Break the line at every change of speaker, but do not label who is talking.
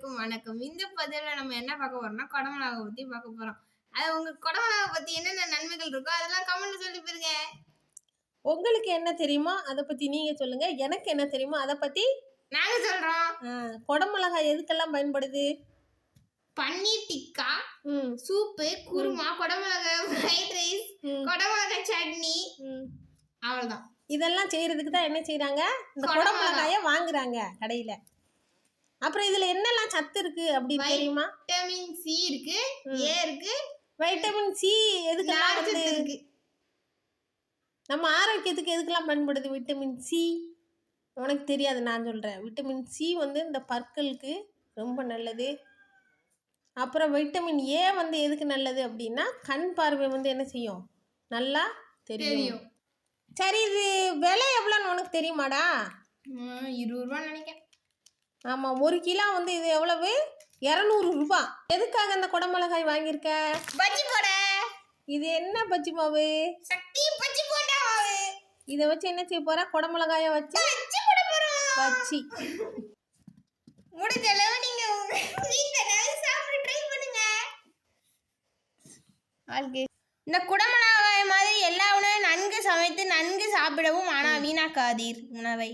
அனைவருக்கும் வணக்கம். இந்த பதிவுல நம்ம என்ன பார்க்க போறோம்னா குடமிளகாவை பத்தி பார்க்க போறோம். அது உங்க குடமிளகாவை பத்தி என்னென்ன நன்மைகள் இருக்கோ அதெல்லாம் கமெண்ட்ல சொல்லி போயிருங்க.
உங்களுக்கு என்ன தெரியுமோ அதை பத்தி நீங்க சொல்லுங்க. எனக்கு என்ன தெரியுமோ அதை பத்தி
நாங்க சொல்றோம்.
குடமிளகாய் எதுக்கெல்லாம் பயன்படுது?
பன்னீர் டிக்கா, சூப்பு, குருமா, குடமிளகாய் ஃப்ரைட் ரைஸ், குடமிளகாய் சட்னி, அவ்வளவுதான்.
இதெல்லாம் செய்யறதுக்கு தான் என்ன செய்யறாங்க, இந்த குடமிளகாய வாங்குறாங்க கடையில. அப்புறம் இதுல என்னெல்லாம் சத்து இருக்கு அப்படின்னு தெரியுமா?
வைட்டமின் சி இருக்கு, ஏ இருக்கு.
வைட்டமின் சி எதுக்கெல்லாம் இருக்கு? நம்ம ஆரோக்கியத்துக்கு எதுக்கெல்லாம் பயன்படுது விட்டமின் சி? உனக்கு தெரியாது, நான் சொல்கிறேன். விட்டமின் சி வந்து இந்த பற்களுக்கு ரொம்ப நல்லது. அப்புறம் வைட்டமின் ஏ வந்து எதுக்கு நல்லது அப்படின்னா கண் பார்வை வந்து என்ன செய்யும், நல்லா தெரியும். சரி, இது விலை எவ்வளோன்னு உனக்கு தெரியுமாடா?
20 ரூபா நினைக்கிறேன்.
ஆமாம், 1 கிலோ வந்து இது எவ்வளவு? 200 ரூபா. எதுக்காக இந்த குடமிளகாய் வாங்கியிருக்க?
பஜ்ஜி போட.
இது என்ன பஜ்ஜி மாவு?
சக்தி பஜ்ஜி போண்டா மாவு.
இதை வச்சு என்ன செய்ய போற? குடமிளகாயை வச்சு பஜ்ஜி.
முடிஞ்ச அளவு நீங்க வீட்ல சாப்பிட்டு ட்ரை பண்ணுங்க. இந்த குடமிளகாய் மாதிரி எல்லா உணவையும் நன்கு சமைத்து நன்கு சாப்பிடவும், ஆனால் வீணாக்காதீர் உணவை.